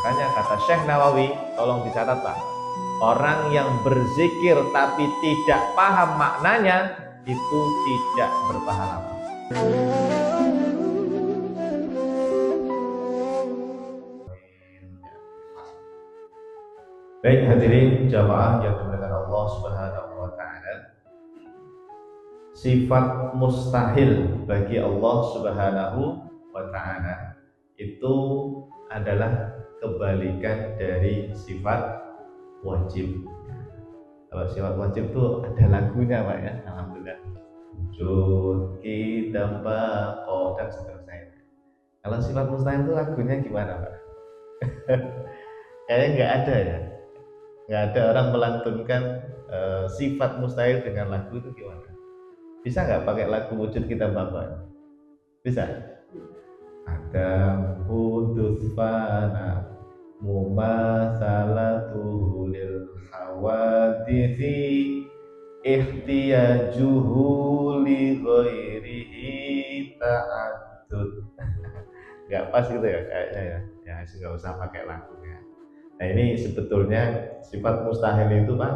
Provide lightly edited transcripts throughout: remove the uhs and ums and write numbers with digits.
Makanya kata Syekh Nawawi, tolong dicatatlah, orang yang berzikir tapi tidak paham maknanya itu tidak berpahala. Baik hadirin jamaah yang dimuliakan Allah Subhanahu wa taala. Sifat mustahil bagi Allah Subhanahu wa taala itu adalah kebalikan dari sifat wajib. Kalau sifat wajib itu ada lagunya Pak ya, alhamdulillah. Wujud kita bako dan seterusnya. Kalau sifat mustahil itu lagunya gimana Pak? Kayaknya nggak ada ya. Nggak ada orang melantunkan sifat mustahil dengan lagu itu gimana? Bisa nggak pakai lagu wujud kita bako? Bisa? Adam hudus fana mumatsalatuhu lil hawadithi ihtiyajuhu li ghairihi ta'addud. Nggak pas gitu ya kayaknya ya. Ya nggak usah pakai lagunya. Nah ini sebetulnya sifat mustahil itu Pak,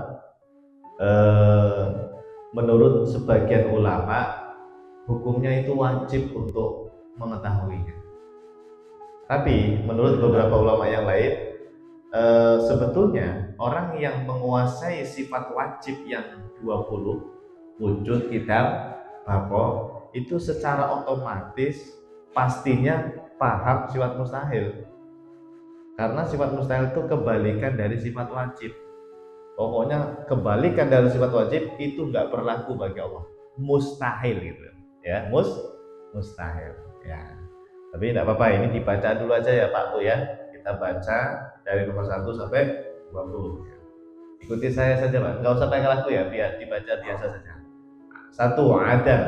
menurut sebagian ulama hukumnya itu wajib untuk mengetahuinya. Tapi menurut beberapa ulama yang lain, sebetulnya orang yang menguasai sifat wajib yang 20, wujud, kitab, bako, itu secara otomatis pastinya paham sifat mustahil. Karena sifat mustahil itu kebalikan dari sifat wajib. Pokoknya kebalikan dari sifat wajib itu nggak berlaku bagi Allah. Mustahil gitu ya, mustahil ya. Tapi tidak apa-apa, ini dibaca dulu aja ya Pak Bu ya. Kita baca dari nomor 1 sampai 20 ya. Ikuti saya saja Pak, nggak usah pakai lagu ya, biar dibaca biasa saja. 1 adam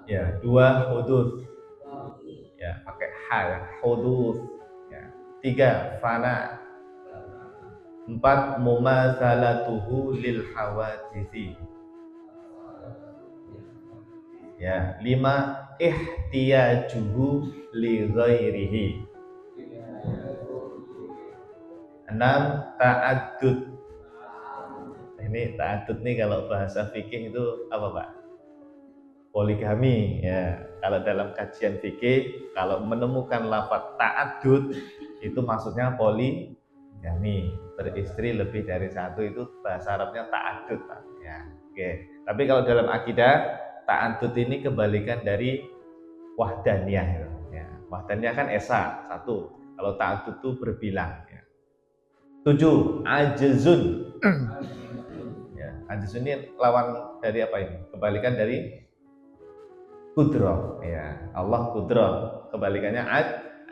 ya, 2 hudud ya, pakai ha ya, hudud ya. 3 fana, 4 mumatsalatuhu lil hawaditsi ya, 5 ihtiyajuhu li ghairihi, 6 ta'addud. Ini ta'addud nih kalau bahasa fikih itu apa Pak? Poligami ya. Kalau dalam kajian fikih, kalau menemukan lafaz ta'addud itu maksudnya poligami, beristri lebih dari satu, itu bahasa Arabnya ta'addud Pak ya. Oke. Tapi kalau dalam akidah, ta'addud ini kebalikan dari wahdaniyah ya. Wahdaniyah kan esa, satu. Kalau ta'addud itu berbilang ya. 7 ajzun ya, ajzun ini lawan dari apa ini? Kebalikan dari kudrah ya. Allah kudrah, kebalikannya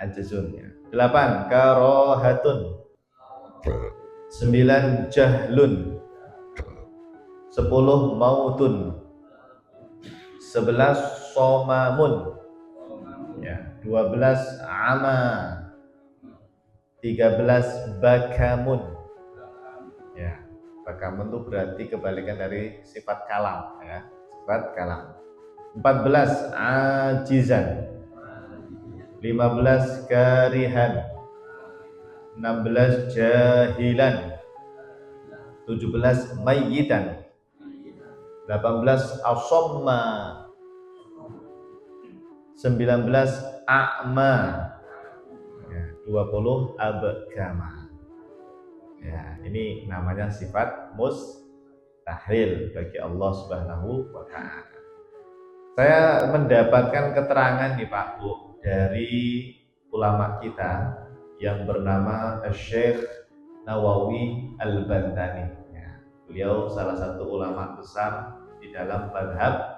ajzun ya. 8 karohatun, 9 jahlun, 10 mautun, 11 somamun ya, 12 ama, 13 bakamun ya. Bakamun itu berarti kebalikan dari sifat kalam ya, sifat kalam. 14 ajizan, 15 karihan, 16 jahilan, 17 mayyitan, 18 asomma, 19 a'ma ya, 20 abgama ya. Ini namanya sifat mustahil bagi Allah Subhanahu wa ta'ala. Saya mendapatkan keterangan nih Pak Bu dari ulama kita yang bernama Syekh Nawawi Al-Bantani ya. Beliau salah satu ulama besar di dalam madhab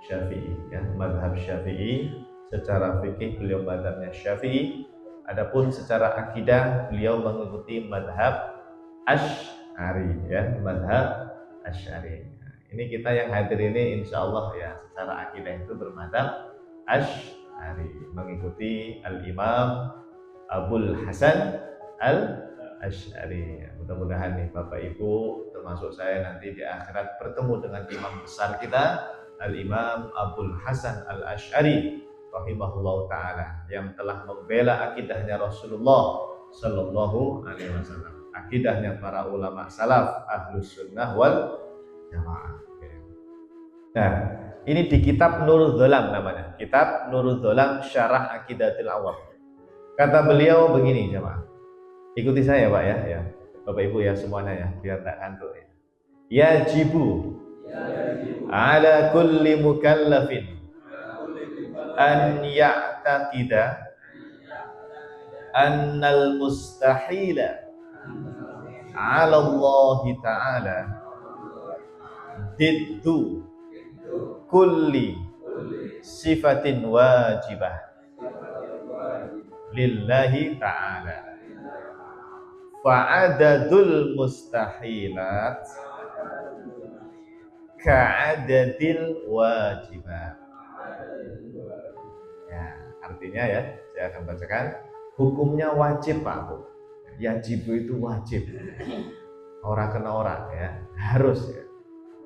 Syafi'i ya. Madhab Syafi'i, secara fikih beliau madhabnya Syafi'i, adapun secara akidah beliau mengikuti madhab Asy'ari ya, madhab Asy'ari. Ini kita yang hadir ini insya Allah ya, secara akidah itu bermadhab Asy'ari, mengikuti Al-Imam Abul Hasan Al-Asy'ari. Mudah-mudahan nih Bapak Ibu termasuk saya nanti di akhirat bertemu dengan imam besar kita Al-Imam Abul Hasan Al-Asy'ari rahimahullah ta'ala, yang telah membela akidahnya Rasulullah Sallallahu Alaihi Wasallam. Akidahnya para ulama salaf ahlus sunnah wal jamaah. Nah, ini di kitab Nurul Dholam namanya. Kitab Nurul Dholam Syarah Aqidatul Awam. Kata beliau begini, jamaah. Ikuti saya, Pak ya, ya. Bapak Ibu ya semuanya ya, biar tak kantuk ya. Yajibu ala kulli mukallafin an ya'taqida annal mustahila ala Allah Ta'ala diddu kulli sifatin wajibah lillahi ta'ala fa'adadul mustahilat ka'adadil wajibat. Ya, artinya ya, saya akan bacakan. Hukumnya wajib, Pak Bu. Yajibu itu wajib. Orang kena orang ya, harus ya.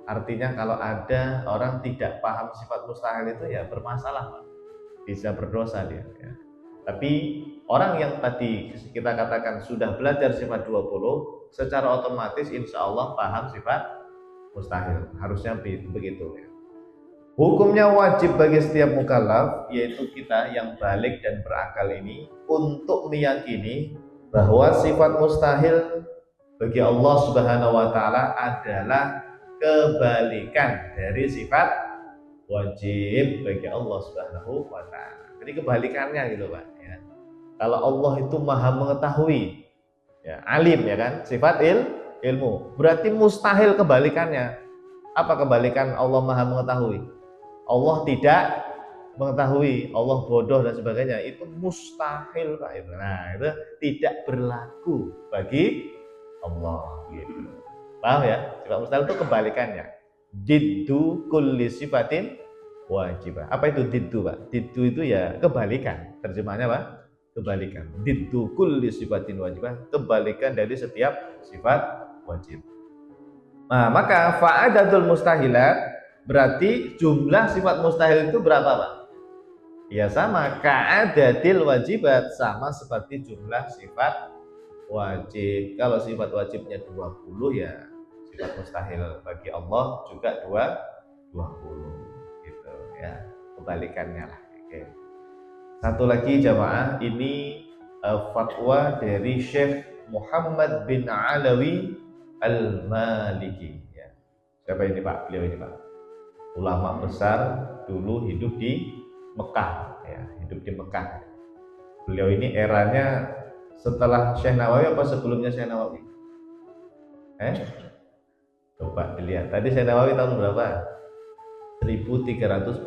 Artinya kalau ada orang tidak paham sifat mustahil itu ya bermasalah, Pak. Bisa berdosa dia ya. Tapi orang yang tadi kita katakan sudah belajar sifat 20, secara otomatis insya Allah paham sifat mustahil. Harusnya begitu ya. Hukumnya wajib bagi setiap mukallaf, yaitu kita yang balik dan berakal ini, untuk meyakini bahwa sifat mustahil bagi Allah Subhanahu wa Ta'ala adalah kebalikan dari sifat wajib bagi Allah Subhanahu wa Ta'ala. Jadi kebalikannya gitu, Pak ya. Kalau Allah itu maha mengetahui ya, alim ya kan, sifat ilmu, berarti mustahil kebalikannya. Apa kebalikan Allah maha mengetahui? Allah tidak mengetahui, Allah bodoh dan sebagainya, itu mustahil, Pak. Nah, itu tidak berlaku bagi Allah gitu. Paham ya? Sifat mustahil itu kebalikannya. Diddu kulli sifatin wajibah. Apa itu diddu, Pak? Diddu itu ya kebalikan. Terjemahnya Pak, kebalikan. Diddu kulli sifatin wajibah, kebalikan dari setiap sifat wajib. Nah, maka fa'adatul mustahilat berarti jumlah sifat mustahil itu berapa, Pak? Ya sama, ka'adadil wajibat, sama seperti jumlah sifat wajib. Kalau sifat wajibnya 20 ya sifat mustahil bagi Allah juga 20 gitu ya. Kebalikannya lah. Oke. Satu lagi jamaah, ini fatwa dari Syekh Muhammad bin Alawi Al-Maliki ya. Siapa ini, Pak? Beliau ini, Pak. Ulama besar dulu hidup di Mekah ya, hidup di Mekah. Beliau ini eranya setelah Syekh Nawawi apa sebelumnya Syekh Nawawi? Coba dilihat. Tadi Syekh Nawawi tahun berapa? 1314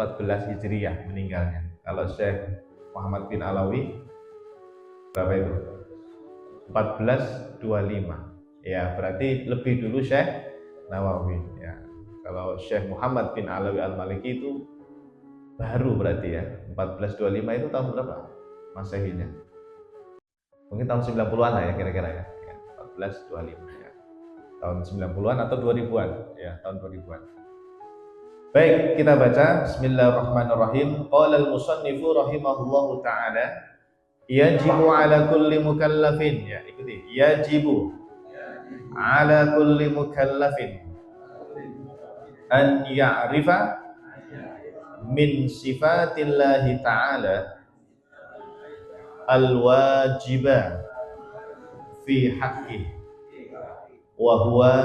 Hijriah meninggalnya. Kalau Syekh Muhammad bin Alawi berapa itu? 1425. Ya, berarti lebih dulu Syekh Nawawi ya. Kalau Syekh Muhammad bin Alawi Al-Maliki itu baru berarti ya. 1425 itu tahun berapa Masehinya? Mungkin tahun 90-an lah ya kira-kira ya. 1425 ya. Tahun 90-an atau 2000-an ya, tahun 2000-an. Baik, kita baca Bismillahirrahmanirrahim. Qala al-musannifu rahimahullahu ta'ala yajibu ala kulli mukallafin ya, ikuti. Yajibu ala kulli mukallafin an ya'rifa min sifatillahi ta'ala al-wajibah fi haqqi wa huwa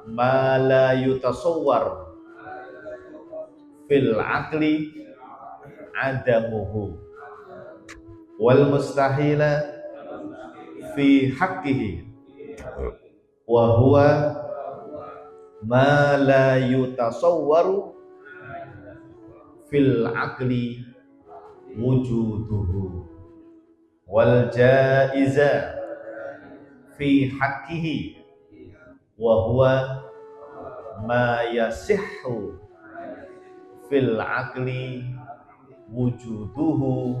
ma la yutasawwar fil aqli adamuhu wal mustahila fi haqqihi wa huwa ma la yutasawwaru fil aqli wujuduhu wal jaiza fi haqqihi wa huwa ma yasihhu fil aqli wujuduhu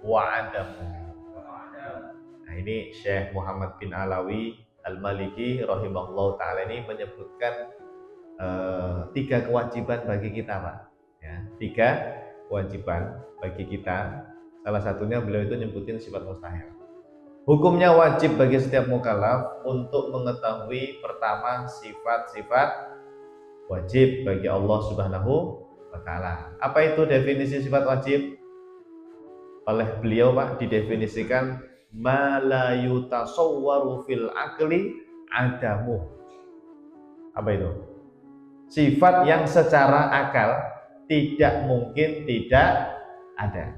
wa adamu. Nah, ini Syekh Muhammad bin Alawi Al-Maliki rahimahullah ta'ala ini menyebutkan 3 kewajiban bagi kita, Pak ya, 3 kewajiban bagi kita. Salah satunya beliau itu nyebutin sifat mustahil. Hukumnya wajib bagi setiap mukallaf untuk mengetahui pertama sifat-sifat wajib bagi Allah Subhanahu wa taala. Apa itu definisi sifat wajib? Oleh beliau Pak didefinisikan ma la yutasawwaru fil aqli adamu. Apa itu? Sifat yang secara akal tidak mungkin tidak ada.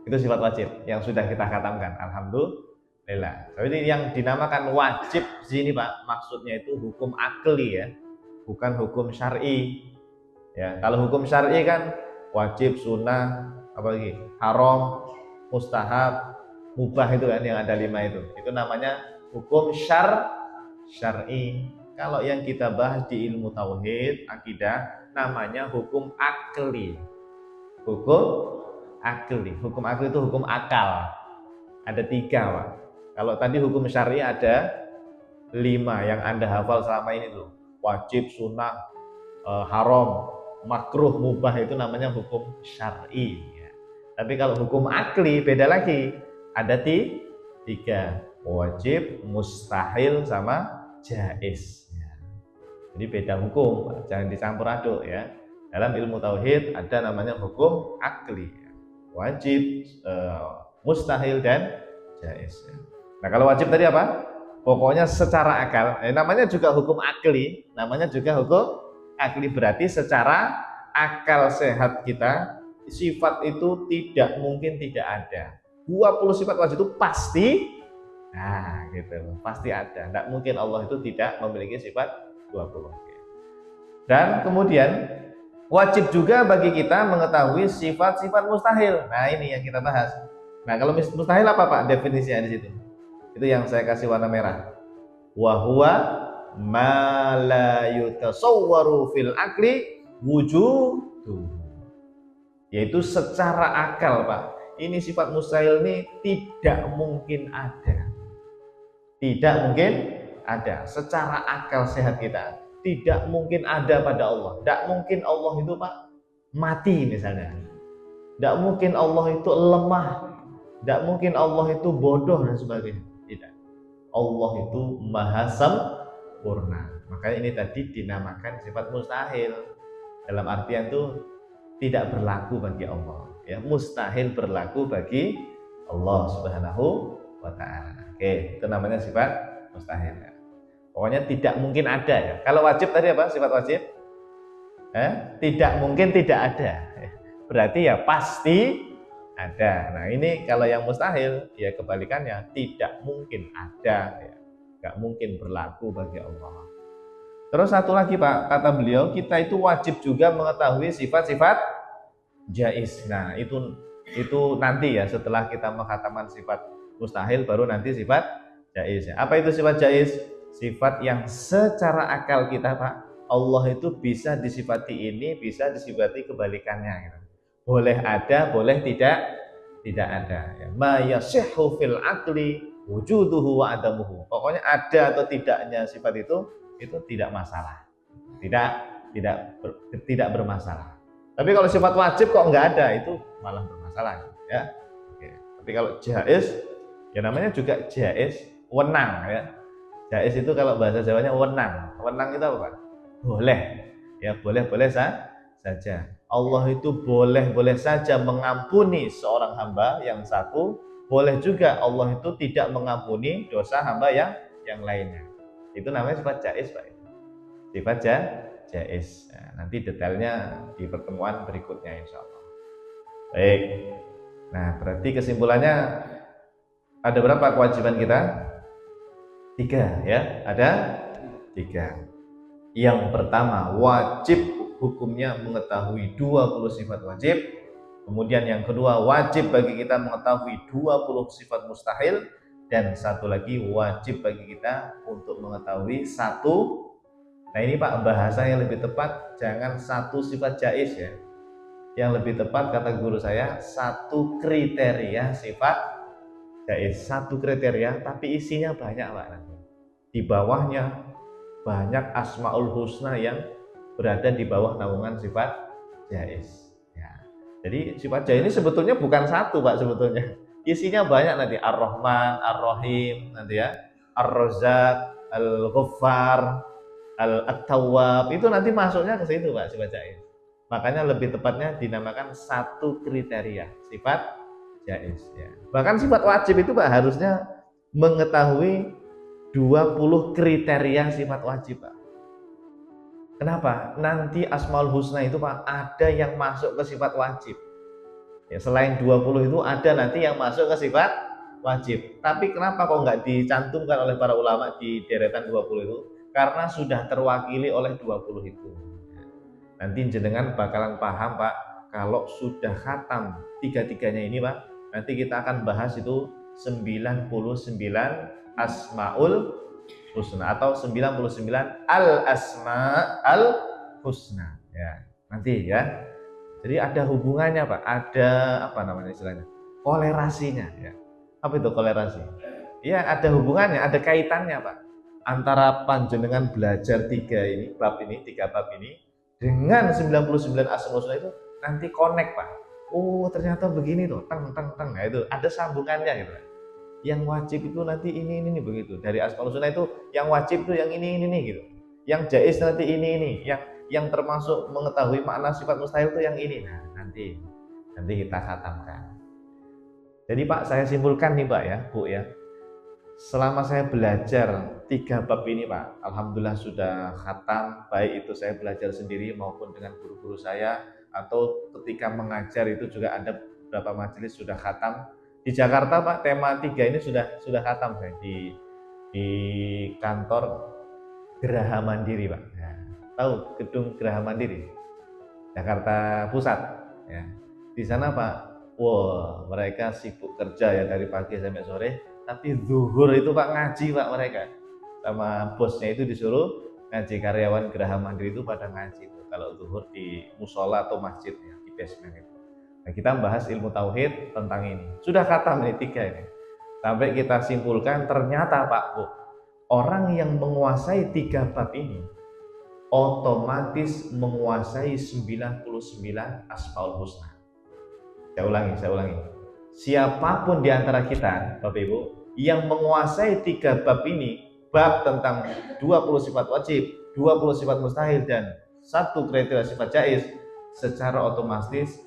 Itu sifat wajib yang sudah kita katakan. Alhamdulillah. Jadi yang dinamakan wajib di sini Pak, maksudnya itu hukum akli ya, bukan hukum syar'i. Ya, kalau hukum syar'i kan wajib, sunnah, apa lagi? Haram, mustahab, mubah itu kan yang ada 5 itu. Itu namanya hukum syar'i. Kalau yang kita bahas di ilmu tauhid, akidah, namanya hukum akli. Hukum akli itu hukum akal. Ada 3 Pak. Kalau tadi hukum syar'i ada 5 yang Anda hafal selama ini tuh. Wajib, sunnah, haram, makruh, mubah itu namanya hukum syar'i ya. Tapi kalau hukum akli beda lagi. Ada 3. Wajib, mustahil sama jaiz ya. Jadi beda hukum, jangan dicampur aduk ya. Dalam ilmu tauhid ada namanya hukum akli ya. Wajib, mustahil dan jaiz ya. Nah kalau wajib tadi apa? Pokoknya secara akal. Namanya juga hukum akli, berarti secara akal sehat kita sifat itu tidak mungkin tidak ada. 20 sifat wajib itu pasti, nah gitu, pasti ada. Tidak mungkin Allah itu tidak memiliki sifat 20. Dan kemudian wajib juga bagi kita mengetahui sifat-sifat mustahil. Nah ini yang kita bahas. Nah kalau mustahil apa Pak definisinya di situ? Itu yang saya kasih warna merah. Wa huwa ma la yutasawwaru fil aqli wujuduhu. Yaitu secara akal Pak. Ini sifat mustahil ini tidak mungkin ada. Tidak mungkin ada. Secara akal sehat kita tidak mungkin ada pada Allah. Tidak mungkin Allah itu Pak mati misalnya. Tidak mungkin Allah itu lemah. Tidak mungkin Allah itu bodoh dan sebagainya. Tidak. Allah itu maha sempurna. Makanya ini tadi dinamakan sifat mustahil. Dalam artian itu tidak berlaku bagi Allah. Ya, mustahil berlaku bagi Allah Subhanahu wa taala. Oke, itu namanya sifat mustahil. Ya. Pokoknya tidak mungkin ada ya. Kalau wajib tadi apa? Sifat wajib? Tidak mungkin tidak ada. Berarti ya pasti ada. Nah ini kalau yang mustahil ya kebalikannya, tidak mungkin ada ya. Gak mungkin berlaku bagi Allah. Terus satu lagi Pak, kata beliau kita itu wajib juga mengetahui sifat-sifat jaiz. Nah itu nanti ya setelah kita menghataman sifat mustahil baru nanti sifat jaiz ya. Apa itu sifat jaiz? Sifat yang secara akal kita Pak, Allah itu bisa disifati ini, bisa disifati kebalikannya gitu. Boleh ada, boleh tidak ada ya. Ma yasihhu fil aqli wujuduhu wa adamuhu. Pokoknya ada atau tidaknya sifat itu tidak masalah. Tidak bermasalah. Tapi kalau sifat wajib kok nggak ada, itu malah bermasalah ya. Oke. Tapi kalau jaiz ya namanya juga jaiz, wenang ya. Jaiz itu kalau bahasa Jawanya wenang. Wenang itu apa Pak? Boleh. Ya, boleh-boleh saja. Allah itu boleh-boleh saja mengampuni seorang hamba yang satu, boleh juga Allah itu tidak mengampuni dosa hamba yang lainnya. Itu namanya sifat jaiz Pak. Sifat jaiz. Nah, nanti detailnya di pertemuan berikutnya insya Allah. Baik. Nah berarti kesimpulannya ada berapa kewajiban kita? 3 ya. Ada 3. Yang pertama wajib hukumnya mengetahui 20 sifat wajib. Kemudian yang kedua wajib bagi kita mengetahui 20 sifat mustahil. Dan satu lagi wajib bagi kita untuk mengetahui 1. Nah ini Pak bahasa yang lebih tepat jangan 1 sifat jaiz ya. Yang lebih tepat kata guru saya 1 kriteria sifat jaiz. 1 kriteria tapi isinya banyak Pak. Di bawahnya banyak asmaul husna yang berada di bawah naungan sifat jaiz. Ya. Jadi sifat jaiz ini sebetulnya bukan 1 Pak sebetulnya. isinya banyak nanti, Ar-Rahman, Ar-Rahim, nanti ya, Ar-Razzaq, Al-Ghaffar, At-Tawwab, itu nanti masuknya ke situ Pak, sifat jaiz. Makanya lebih tepatnya dinamakan satu kriteria sifat jaiz ya. Bahkan sifat wajib itu Pak harusnya mengetahui 20 kriteria sifat wajib Pak. Kenapa? Nanti Asmaul Husna itu Pak ada yang masuk ke sifat wajib. Ya, selain 20 itu ada nanti yang masuk ke sifat wajib. Tapi kenapa kok nggak dicantumkan oleh para ulama di deretan 20 itu? Karena sudah terwakili oleh 20 itu. Nanti jenengan bakalan paham Pak, kalau sudah khatam tiga-tiganya ini Pak, nanti kita akan bahas itu 99 Asmaul Husna atau 99 Al-Asma Al-Husna ya. Nanti ya. Jadi ada hubungannya Pak, ada apa namanya istilahnya? Kolerasinya ya. Apa itu kolerasi? Ya, ada hubungannya, ada kaitannya Pak. Antara panjenengan belajar tiga bab ini dengan 99 Asmaul Husna itu nanti connect Pak. Oh, ternyata begini tuh, teng. Nah, itu ada sambungannya gitu. Yang wajib itu nanti ini begitu. Dari Asmaul Husna itu yang wajib itu yang ini gitu. Yang jaiz nanti ini. Yang termasuk mengetahui makna sifat mustahil itu yang ini. Nah, nanti kita khatamkan. Jadi Pak, saya simpulkan nih Pak ya, Bu ya. Selama saya belajar 3 bab ini Pak, alhamdulillah sudah khatam, baik itu saya belajar sendiri maupun dengan guru-guru saya, atau ketika mengajar itu juga ada beberapa majelis sudah khatam. Di Jakarta Pak, tema 3 ini sudah khatam saya di kantor Geraha Mandiri Pak. Nah, tahu gedung Geraha Mandiri Jakarta Pusat ya. Di sana Pak, wah mereka sibuk kerja ya dari pagi sampai sore, tapi zuhur itu Pak ngaji Pak, mereka sama bosnya itu disuruh ngaji, karyawan Geraha Mandiri itu pada ngaji itu kalau zuhur di musola atau masjid ya, di basement itu. Nah, kita membahas ilmu tauhid tentang ini. Sudah khatam ini 3 ini. Sampai kita simpulkan ternyata Pak Bu, orang yang menguasai 3 bab ini otomatis menguasai 99 Asmaul Husna. Saya ulangi. Siapapun di antara kita, Bapak Ibu, yang menguasai 3 bab ini, bab tentang 20 sifat wajib, 20 sifat mustahil, dan 1 kriteria sifat jaiz, secara otomatis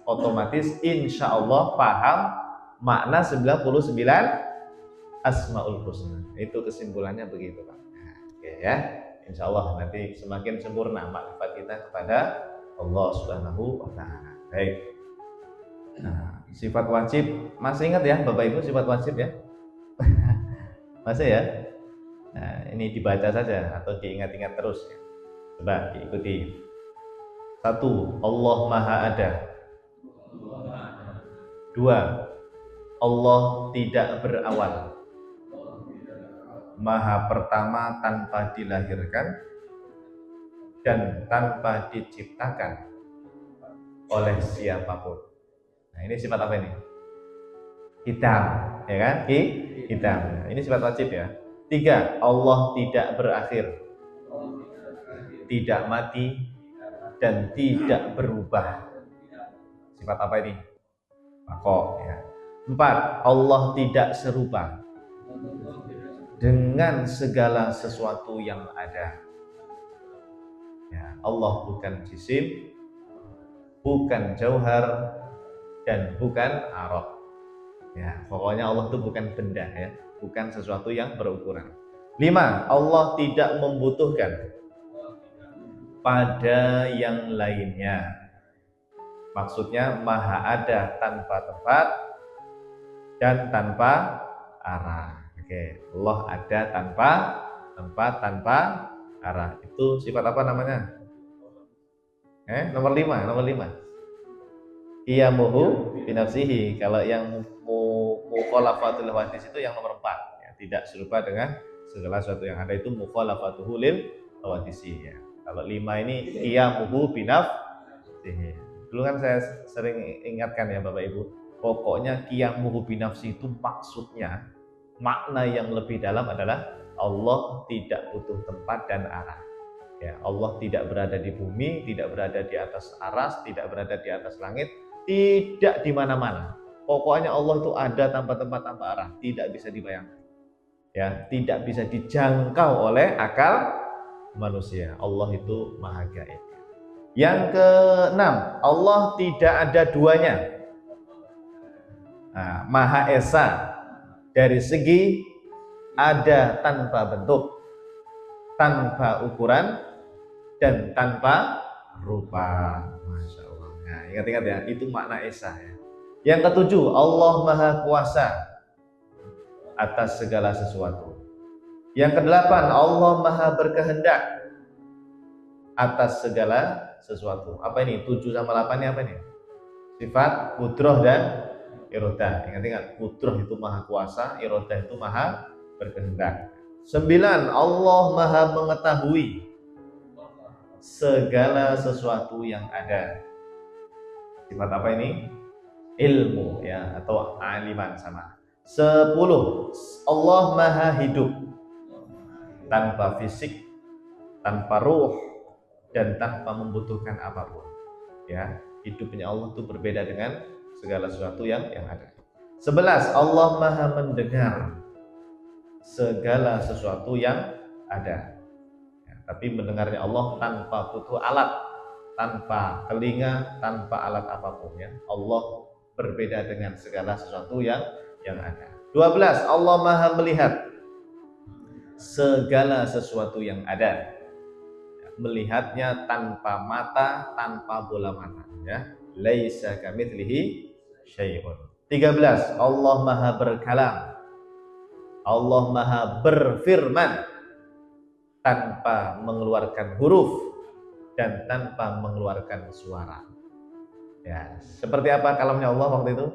insya Allah paham makna 99 Asmaul Husna. Itu kesimpulannya begitu Pak. Nah, oke ya. Insya Allah nanti semakin sempurna makrifat kita kepada Allah Subhanahu wa Ta'ala. Baik. Nah, sifat wajib masih ingat ya Bapak Ibu, sifat wajib ya? Masih ya? Nah, ini dibaca saja atau diingat-ingat terus ya. Coba diikuti. 1. Allah Maha Ada. 2. Allah tidak berawal. Maha pertama tanpa dilahirkan dan tanpa diciptakan oleh siapapun. Nah, ini sifat apa ini? Hitam, ya kan? Hitam. Nah, ini sifat wajib ya. 3. Allah tidak berakhir, tidak mati, dan tidak berubah. Sifat apa ini? Baqo ya. 4. Allah tidak serupa dengan segala sesuatu yang ada. Ya, Allah bukan jisim, bukan jauhar, dan bukan arok. Ya, pokoknya Allah itu bukan benda ya, bukan sesuatu yang berukuran. 5. Allah tidak membutuhkan pada yang lainnya. Maksudnya maha ada tanpa tempat dan tanpa arah. Oke, Allah ada tanpa tempat, tanpa arah. Itu sifat apa namanya? Nomor 5. Qiyamuhu binafsihi. Kalau yang mukhalafatul hawadits itu yang nomor 4 ya, tidak serupa dengan segala sesuatu yang ada, itu mukhalafatuhu lil hawaditsi ya. Kalau 5 ini qiyamuhu binafsihi. Dulu kan saya sering ingatkan ya Bapak Ibu, pokoknya qiyamuhu binafsi itu maksudnya, makna yang lebih dalam adalah Allah tidak butuh tempat dan arah. Ya, Allah tidak berada di bumi, tidak berada di atas aras, tidak berada di atas langit, tidak di mana-mana. Pokoknya Allah itu ada tanpa tempat, tanpa arah, tidak bisa dibayangkan. Ya, tidak bisa dijangkau oleh akal manusia. Allah itu maha gaib. Yang keenam, Allah tidak ada duanya. Nah, maha esa dari segi ada tanpa bentuk, tanpa ukuran, dan tanpa rupa. Masya Allah. Nah, ingat-ingat ya, itu makna esa ya. Yang ketujuh, Allah maha kuasa atas segala sesuatu. Yang kedelapan, Allah maha berkehendak atas segala sesuatu. Apa ini? 7 sama 8 ini apa ini? Sifat kudroh dan irodah. Ingat-ingat, kudroh itu maha kuasa, irodah itu maha berkehendak. 9, Allah maha mengetahui segala sesuatu yang ada. Sifat apa ini? Ilmu ya, atau aliman sama. 10, Allah maha hidup tanpa fisik, tanpa ruh, dan tanpa membutuhkan apapun. Ya, hidupnya Allah itu berbeda dengan segala sesuatu yang ada. 11, Allah maha mendengar segala sesuatu yang ada. Ya, tapi mendengarnya Allah tanpa butuh alat, tanpa telinga, tanpa alat apapun ya. Allah berbeda dengan segala sesuatu yang ada. 12, Allah maha melihat segala sesuatu yang ada. Melihatnya tanpa mata, tanpa bola mata ya. Laisa kamitslihi syai'un. 13, Allah maha berkalam. Allah maha berfirman tanpa mengeluarkan huruf dan tanpa mengeluarkan suara. Ya, seperti apa kalamnya Allah waktu itu?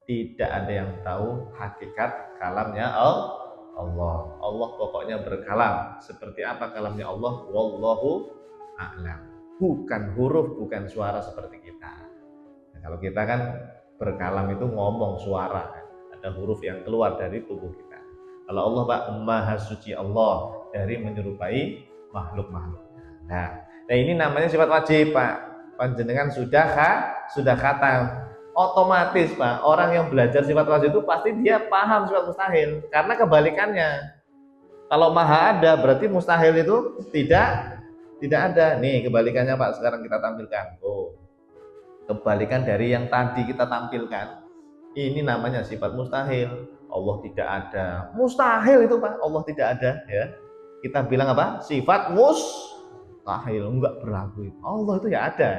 Tidak ada yang tahu hakikat kalamnya Allah. Allah pokoknya berkalam. Seperti apa kalamnya Allah? Wallahu a'lam. Bukan huruf, bukan suara seperti kita. Nah, kalau kita kan berkalam itu ngomong suara, ada huruf yang keluar dari tubuh kita. Kalau Allah Pak, maha suci Allah dari menyerupai makhluk-makhluknya. Nah, ini namanya sifat wajib Pak. Panjenengan sudah khatam. Otomatis Pak, orang yang belajar sifat wajib itu pasti dia paham sifat mustahil. Karena kebalikannya, kalau maha ada berarti mustahil itu tidak ada. Nih kebalikannya Pak, sekarang kita tampilkan. Oh, kebalikan dari yang tadi kita tampilkan. Ini namanya sifat mustahil. Allah tidak ada. Mustahil itu Pak, Allah tidak ada ya. Kita bilang apa? Sifat mustahil, enggak berlaku. Allah itu ya ada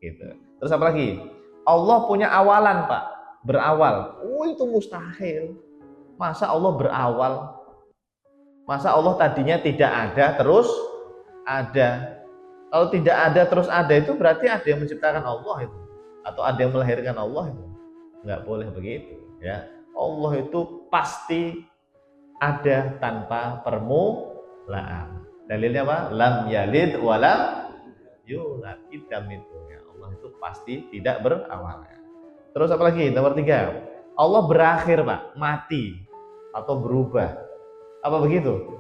gitu. Terus apa lagi? Allah punya awalan Pak, berawal. Oh itu mustahil. Masa Allah berawal? Masa Allah tadinya tidak ada terus ada? Kalau tidak ada terus ada itu berarti ada yang menciptakan Allah itu, atau ada yang melahirkan Allah itu. Nggak boleh begitu ya. Allah itu pasti ada tanpa permulaan. Dalilnya apa? Lam yalid walam yulad. Idam itu ya. Allah itu pasti tidak berawal. Terus apa lagi? Nomor 3, Allah berakhir Pak, mati atau berubah. Apa begitu?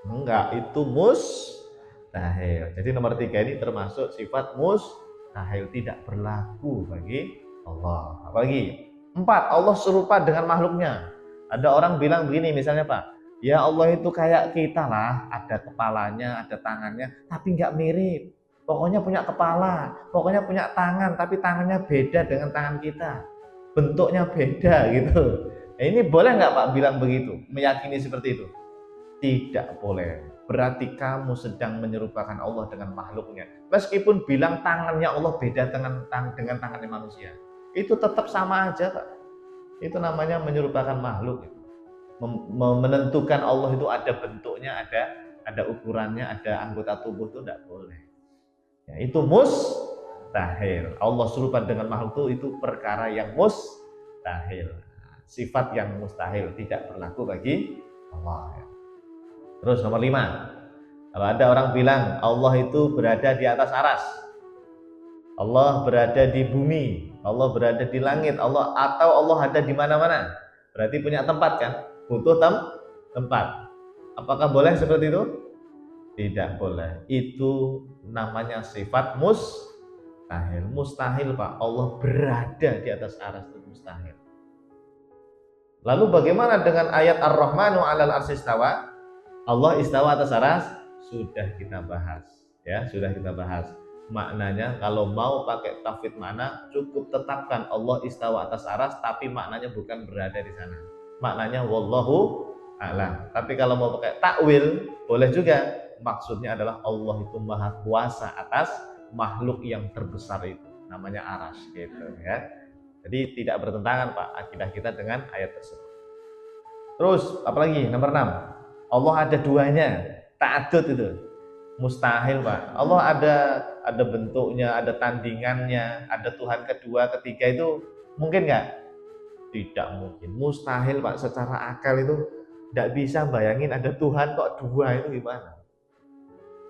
Enggak, itu mustahil. Jadi nomor 3 ini termasuk sifat mustahil, tidak berlaku bagi Allah. Apa lagi? 4, Allah serupa dengan makhluknya. Ada orang bilang begini misalnya Pak, ya Allah itu kayak kita lah, ada kepalanya, ada tangannya, tapi nggak mirip. Pokoknya punya kepala, pokoknya punya tangan, tapi tangannya beda dengan tangan kita. Bentuknya beda gitu. Nah, ini boleh nggak Pak bilang begitu? Meyakini seperti itu? Tidak boleh. Berarti kamu sedang menyerupakan Allah dengan makhluknya. Meskipun bilang tangannya Allah beda dengan tangannya manusia. Itu tetap sama aja Pak. Itu namanya menyerupakan makhluk. Menentukan Allah itu ada bentuknya, ada ukurannya, ada anggota tubuh itu tidak boleh. Ya, itu mustahil. Allah serupa dengan makhluk itu perkara yang mustahil. Sifat yang mustahil tidak berlaku bagi Allah. Terus nomor 5, kalau ada orang bilang Allah itu berada di atas aras, Allah berada di bumi, Allah berada di langit, atau Allah ada di mana-mana, berarti punya tempat kan? Butuh tempat. Apakah boleh seperti itu? Tidak boleh. Itu namanya sifat mustahil. Mustahil Pak, Allah berada di atas aras itu mustahil. Lalu bagaimana dengan ayat Ar-Rahmanu 'alal arsy istawa? Allah istawa atas aras sudah kita bahas, ya, sudah kita bahas. Maknanya kalau mau pakai tafwid makna cukup tetapkan Allah istawa atas aras, tapi maknanya bukan berada di sana. Maknanya wallahu a'lam. Tapi kalau mau pakai takwil boleh juga. Maksudnya adalah Allah itu maha kuasa atas makhluk yang terbesar itu, namanya aras gitu ya. Jadi tidak bertentangan Pak akidah kita dengan ayat tersebut. Terus apalagi nomor 6, Allah ada duanya, ta'adud itu mustahil Pak. Allah ada bentuknya, ada tandingannya, ada Tuhan kedua, ketiga, itu mungkin nggak? Tidak mungkin, mustahil Pak. Secara akal itu tidak bisa bayangin ada Tuhan kok dua, itu gimana?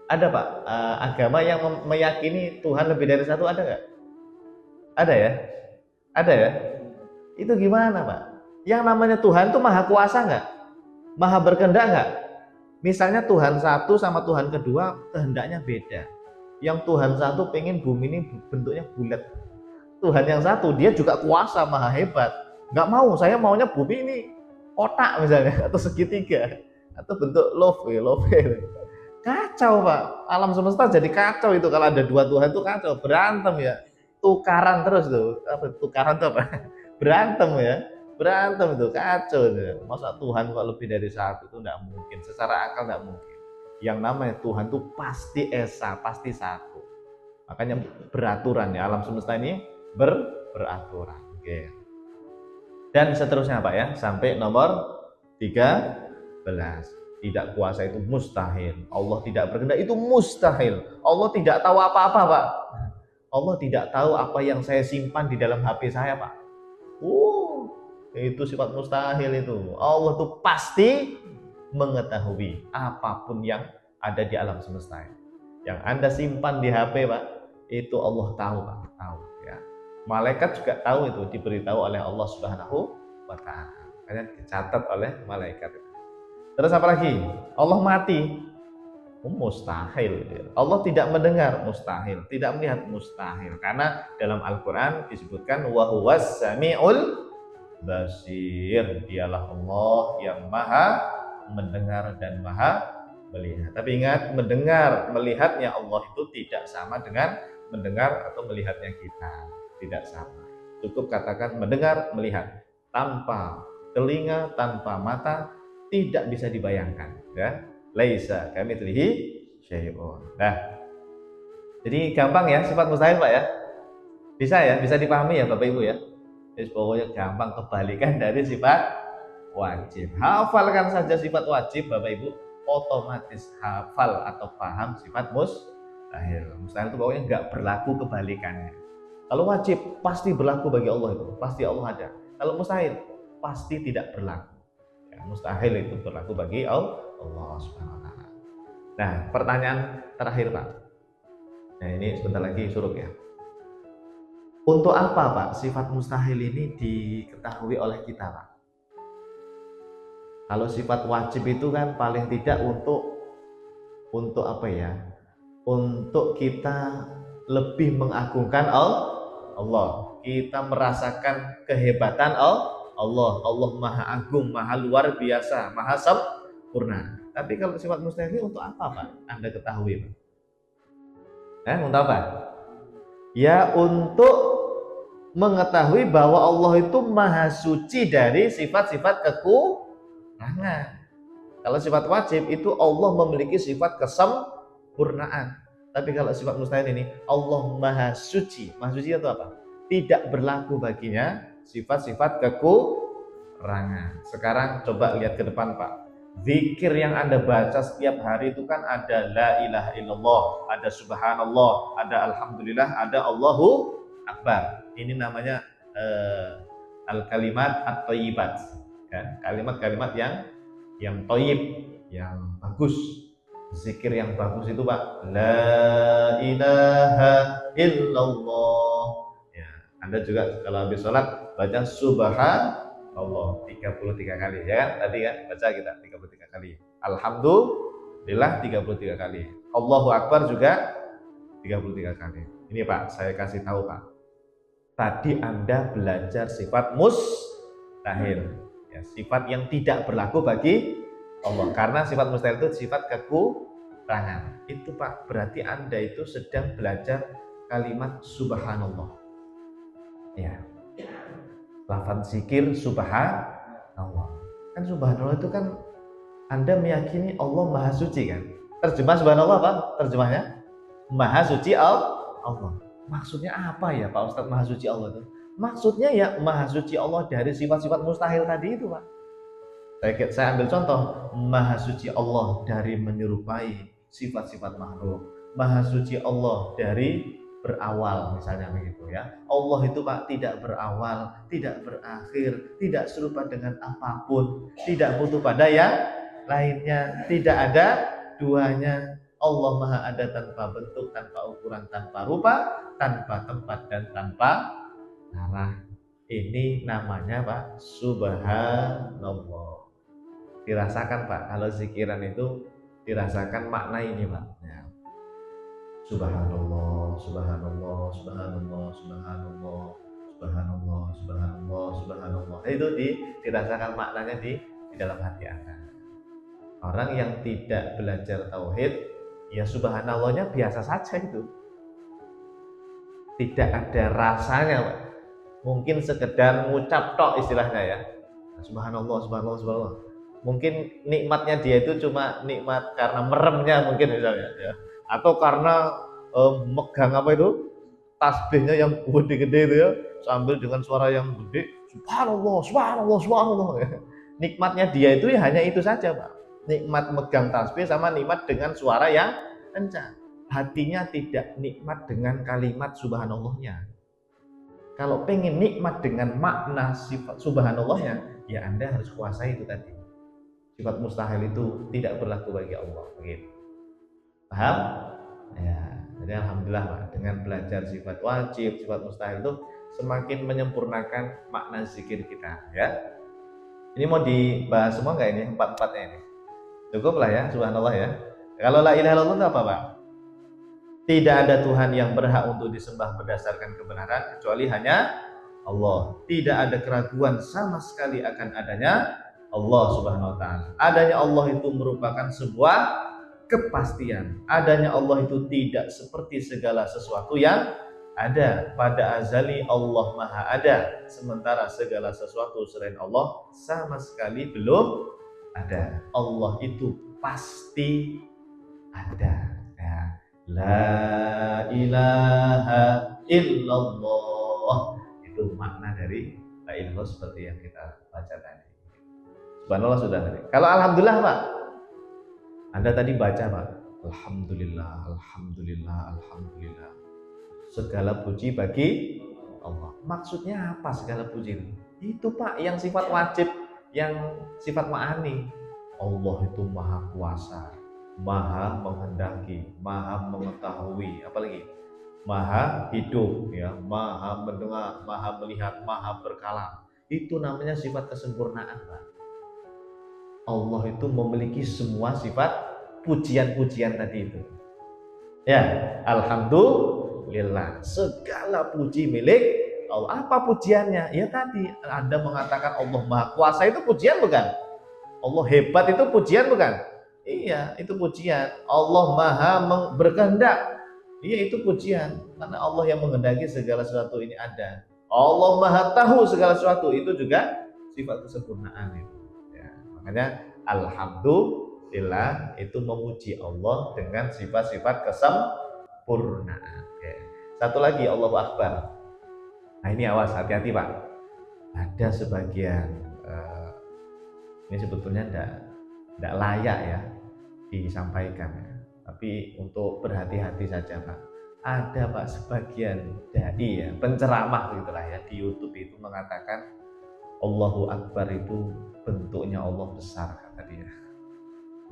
Ada Pak agama yang meyakini Tuhan lebih dari satu, ada nggak? Ada ya? Ada ya? Itu gimana Pak? Yang namanya Tuhan itu maha kuasa nggak? Maha berkehendak nggak? Misalnya Tuhan satu sama Tuhan kedua kehendaknya beda. Yang Tuhan satu pengen bumi ini bentuknya bulat. Tuhan yang satu dia juga kuasa, maha hebat. Nggak mau, saya maunya bumi ini kotak misalnya, atau segitiga, atau bentuk love. Kacau Pak, alam semesta jadi kacau itu kalau ada dua Tuhan, itu kacau, berantem ya, tukaran terus tuh, tukaran tuh apa? Berantem ya, berantem itu kacau itu. Masa Tuhan kok lebih dari satu, itu tidak mungkin, secara akal tidak mungkin. Yang namanya Tuhan itu pasti esa, pasti satu. Makanya beraturan ya, alam semesta ini beraturan. Oke. Dan seterusnya Pak ya, sampai nomor 13. Tidak kuasa itu mustahil. Allah tidak berkehendak itu mustahil. Allah tidak tahu apa-apa Pak. Allah tidak tahu apa yang saya simpan di dalam HP saya Pak. Itu sifat mustahil itu. Allah itu pasti mengetahui apapun yang ada di alam semesta. Yang Anda simpan di HP Pak, itu Allah tahu Pak, tahu ya. Malaikat juga tahu itu, diberitahu oleh Allah Subhanahu wa taala. Makanya dicatat oleh malaikat. Terus apa lagi? Allah mati, mustahil. Allah tidak mendengar, mustahil. Tidak melihat, mustahil. Karena dalam Al-Quran disebutkan wa huwas sami'ul basir. Dialah Allah yang maha mendengar dan maha melihat. Tapi ingat, mendengar, melihatnya Allah itu tidak sama dengan mendengar atau melihatnya kita. Tidak sama. Cukup katakan mendengar, melihat. Tanpa telinga, tanpa mata, tidak bisa dibayangkan ya. Laisa kamitslihi syai'un. Nah, jadi gampang ya sifat mustahil Pak ya. Bisa ya, bisa dipahami ya Bapak Ibu ya. Jadi pokoknya gampang, kebalikan dari sifat wajib. Hafalkan saja sifat wajib Bapak Ibu, otomatis hafal atau paham sifat mustahil. Mustahil itu pokoknya nggak berlaku kebalikannya. Kalau wajib pasti berlaku bagi Allah, itu pasti Allah ada. Kalau mustahil pasti tidak berlaku. Mustahil itu berlaku bagi Allah Subhanahu wa taala. Nah, pertanyaan terakhir Pak. Nah, ini sebentar lagi suruk ya. Untuk apa Pak sifat mustahil ini diketahui oleh kita Pak? Kalau sifat wajib itu kan paling tidak untuk apa ya? Untuk kita lebih mengagungkan Allah. Kita merasakan kehebatan Allah maha agung, maha luar biasa, maha sempurna. Tapi kalau sifat mustahil untuk apa Pak? Anda ketahui Pak? Untuk apa? Ya untuk mengetahui bahwa Allah itu maha suci dari sifat-sifat kekurangan. Kalau sifat wajib itu Allah memiliki sifat kesempurnaan. Tapi kalau sifat mustahil ini Allah maha suci. Maha suci itu apa? Tidak berlaku baginya sifat-sifat kekurangan. Sekarang coba lihat ke depan Pak. Zikir yang Anda baca setiap hari itu kan ada la ilaha illallah, ada subhanallah, ada alhamdulillah, ada Allahu akbar. Ini namanya al-kalimat at-thayyibat. Ya, kalimat-kalimat yang thayyib, yang bagus. Zikir yang bagus itu Pak, la ilaha illallah. Ya, Anda juga kalau habis sholat baca subhanallah 33 kali ya kan? Tadi kan baca kita 33 kali. Alhamdulillah 33 kali. Allahu akbar juga 33 kali. Ini Pak, saya kasih tahu Pak. Tadi Anda belajar sifat mustahil Ya, sifat yang tidak berlaku bagi Allah. Karena sifat mustahil itu sifat kekurangan. Itu Pak, berarti Anda itu sedang belajar kalimat subhanallah. Ya. Lafaz zikir subhanallah. Kan subhanallah itu kan Anda meyakini Allah Maha Suci kan? Terjemah subhanallah apa? Terjemahnya Maha Suci Allah. Maksudnya apa ya Pak Ustadz Maha Suci Allah itu? Maksudnya ya Maha Suci Allah dari sifat-sifat mustahil tadi itu Pak. Saya ambil contoh, Maha Suci Allah dari menyerupai sifat-sifat makhluk. Maha Suci Allah dari berawal misalnya begitu ya. Allah itu Pak tidak berawal, tidak berakhir, tidak serupa dengan apapun, tidak butuh pada yang lainnya, tidak ada duanya. Allah Maha ada tanpa bentuk, tanpa ukuran, tanpa rupa, tanpa tempat dan tanpa arah. Ini namanya Pak subhanallah. Dirasakan Pak, kalau zikiran itu dirasakan makna ini Pak ya. Subhanallah, subhanallah, subhanallah, subhanallah, subhanallah, subhanallah, subhanallah. Itu dirasakan maknanya di dalam hati Anda. Orang yang tidak belajar tauhid, ya subhanallahnya biasa saja itu. Tidak ada rasanya Pak. Mungkin sekedar ngucap tok istilahnya ya. Subhanallah, subhanallah, subhanallah. Mungkin nikmatnya dia itu cuma nikmat karena meremnya mungkin misalnya ya. Atau karena megang apa itu tasbihnya yang gede-gede itu ya, sambil dengan suara yang gede subhanallah, subhanallah, subhanallah ya. Nikmatnya dia itu ya hanya itu saja Pak. Nikmat megang tasbih sama nikmat dengan suara yang kencang. Hatinya tidak nikmat dengan kalimat subhanallahnya. Kalau pengen nikmat dengan makna sifat subhanallahnya, ya Anda harus kuasai itu tadi. Sifat mustahil itu tidak berlaku bagi Allah. Begitu. Paham? Ya, jadi alhamdulillah Pak, dengan belajar sifat wajib, sifat mustahil itu semakin menyempurnakan makna zikir kita ya. Ini mau dibahas semua nggak ini? Empat-empatnya ini? Cukup lah ya, subhanallah ya. Kalau la ilaha illallah itu apa Pak? Tidak ada Tuhan yang berhak untuk disembah berdasarkan kebenaran kecuali hanya Allah. Tidak ada keraguan sama sekali akan adanya Allah Subhanahu wa taala. Adanya Allah itu merupakan sebuah kepastian. Adanya Allah itu tidak seperti segala sesuatu yang ada. Pada azali Allah Maha ada, sementara segala sesuatu selain Allah sama sekali belum ada. Allah itu pasti ada. Ya. La ilaha illallah. Itu makna dari la ilaha seperti yang kita baca tadi. Subhanallah sudah tadi. Kalau alhamdulillah Pak, Anda tadi baca Pak, alhamdulillah, alhamdulillah, alhamdulillah. Segala puji bagi Allah. Maksudnya apa segala puji itu? Itu Pak yang sifat wajib, yang sifat ma'ani. Allah itu maha kuasa, maha menghendaki, maha mengetahui, apalagi maha hidup ya, maha mendengar, maha melihat, maha berkalam. Itu namanya sifat kesempurnaan Pak. Allah itu memiliki semua sifat pujian-pujian tadi itu. Ya, alhamdulillah. Segala puji milik Allah. Apa pujiannya? Ya tadi Anda mengatakan Allah Maha Kuasa itu pujian bukan? Allah hebat itu pujian bukan? Iya, itu pujian. Allah Maha berkehendak. Iya, itu pujian. Karena Allah yang menghendaki segala sesuatu ini ada. Allah Maha tahu segala sesuatu, itu juga sifat kesempurnaan itu. Makanya alhamdulillah itu memuji Allah dengan sifat-sifat kesempurnaan. Oke. Satu lagi Allahu Akbar. Nah ini awas, hati-hati Pak. Ada sebagian ini sebetulnya tidak layak ya disampaikan ya. Tapi untuk berhati-hati saja Pak. Ada Pak sebagian dai ya, penceramah gitulah ya di YouTube itu mengatakan Allahu Akbar itu bentuknya Allah besar kata dia.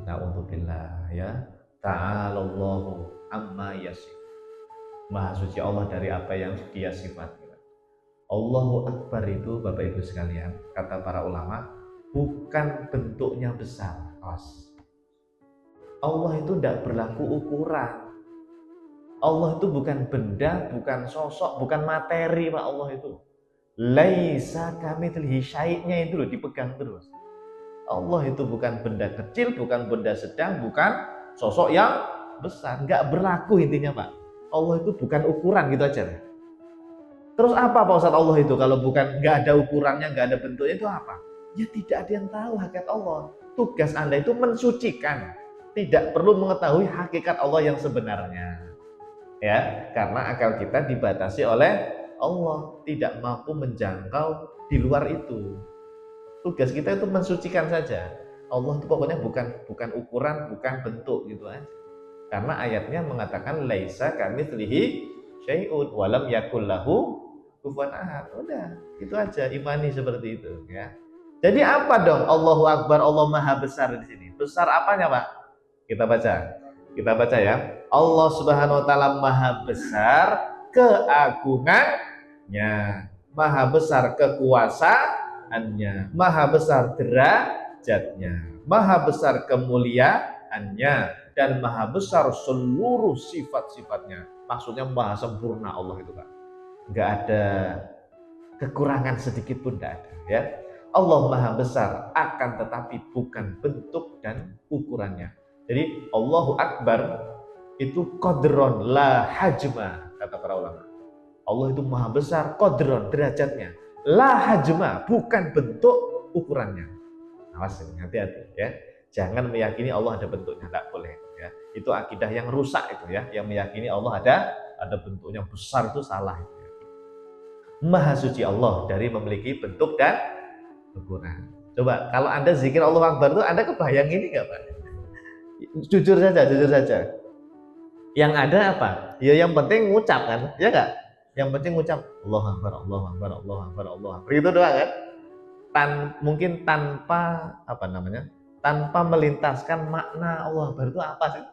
Na'udzubillah ya. Ta'alallahu amma yasif. Maha suci Allah dari apa yang dia sifati. Allahu Akbar itu Bapak Ibu sekalian, kata para ulama, bukan bentuknya besar. Allah itu tidak berlaku ukuran. Allah itu bukan benda, bukan sosok, bukan materi Pak Allah itu. Laisa kamitslihi syai'-nya itu loh dipegang terus. Allah itu bukan benda kecil, bukan benda sedang, bukan sosok yang besar, nggak berlaku intinya Pak. Allah itu bukan ukuran gitu aja. Terus apa Pak Ustadz Allah itu kalau bukan nggak ada ukurannya, nggak ada bentuknya itu apa? Ya tidak ada yang tahu hakikat Allah. Tugas Anda itu mensucikan, tidak perlu mengetahui hakikat Allah yang sebenarnya. Ya, karena akal kita dibatasi oleh Allah, tidak mampu menjangkau di luar itu. Tugas kita itu mensucikan saja. Allah itu pokoknya bukan ukuran, bukan bentuk gitu aja. Karena ayatnya mengatakan laisa kamitslihi syai'un wa lam yakul lahu kufuwan ahad. Udah, itu aja, imani seperti itu ya. Jadi apa dong Allahu Akbar, Allah Maha Besar di sini? Besar apanya, Pak? Kita baca. Kita baca ya. Allah Subhanahu wa taala Maha Besar keagungannya, Maha Besar kekuasaannya, Maha Besar derajatnya, Maha Besar kemuliaannya, dan Maha Besar seluruh sifat-sifatnya. Maksudnya Maha sempurna Allah itu Pak. Nggak ada kekurangan sedikit pun, nggak ada ya. Allah Maha Besar akan tetapi bukan bentuk dan ukurannya. Jadi Allahu Akbar itu qadron la hajma, kata para ulama. Allah itu Maha Besar qadron derajatnya, la hajma bukan bentuk ukurannya. Awas, hati-hati ya. Jangan meyakini Allah ada bentuknya, tidak boleh ya. Itu akidah yang rusak itu ya, yang meyakini Allah ada bentuknya besar, itu salah itu ya. Maha suci Allah dari memiliki bentuk dan ukuran. Coba kalau Anda zikir Allah Akbar itu Anda kebayang ini enggak Pak? Jujur saja. Yang ada apa? Ya yang penting ngucap kan, ya enggak? Yang penting ngucap Allah Akbar, Allah Akbar, Allah Akbar, Allah Akbar. Itu doang kan? Mungkin tanpa tanpa melintaskan makna Allah Akbar itu apa sih?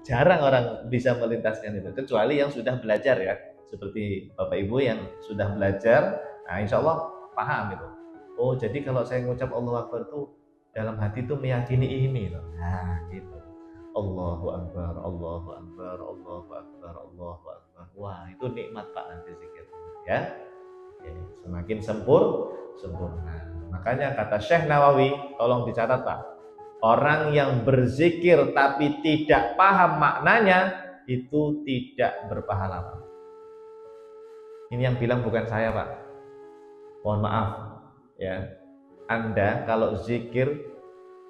Jarang orang bisa melintaskan itu, kecuali yang sudah belajar ya, seperti Bapak Ibu yang sudah belajar. Nah insya Allah paham itu. Oh jadi kalau saya ngucap Allah Akbar itu dalam hati itu meyakini ini loh. Nah gitu. Allahu Akbar, Allahu Akbar, Allahu Akbar, Allahu Akbar. Wah itu nikmat Pak nanti zikir ya. Semakin sempurna. Makanya kata Syekh Nawawi, tolong dicatat Pak. Orang yang berzikir tapi tidak paham maknanya itu tidak berpahala Pak. Ini yang bilang bukan saya Pak. Mohon maaf ya. Anda kalau zikir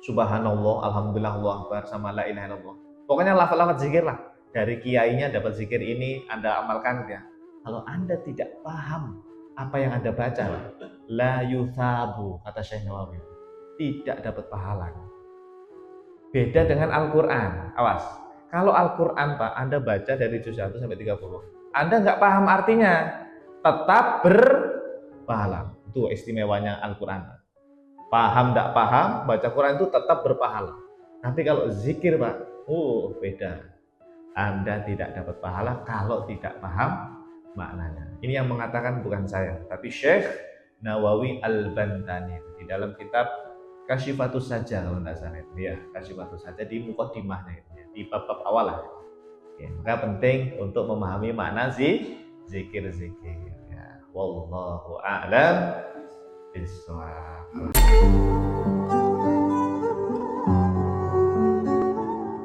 Subhanallah, Alhamdulillah, Allah Akbar, sama la ilaha illallah. Pokoknya lafaz-lafaz zikir lah. Dari kiainya dapat zikir ini, Anda amalkan ya. Kalau Anda tidak paham apa yang Anda baca, la yuthabu, kata Syekh Nawawi. Tidak dapat pahala. Beda dengan Al-Quran. Awas. Kalau Al-Quran Pak, Anda baca dari juz 1 sampai 30. Anda nggak paham artinya, tetap berpahala. Itu istimewanya Al-Quran. Paham tidak paham, baca Quran itu tetap berpahala. Tapi kalau zikir Pak, beda. Anda tidak dapat pahala kalau tidak paham maknanya. Ini yang mengatakan bukan saya, tapi Syekh Nawawi Al-Bantani di dalam kitab Kasyifatus Saja kalau tidak salah itu ya, Kasyifatus Saja di muqaddimahnya itu ya, di bab-bab awal lah. Ya, maka penting untuk memahami makna zikir-zikir. Ya, wallahu a'lam bishawab.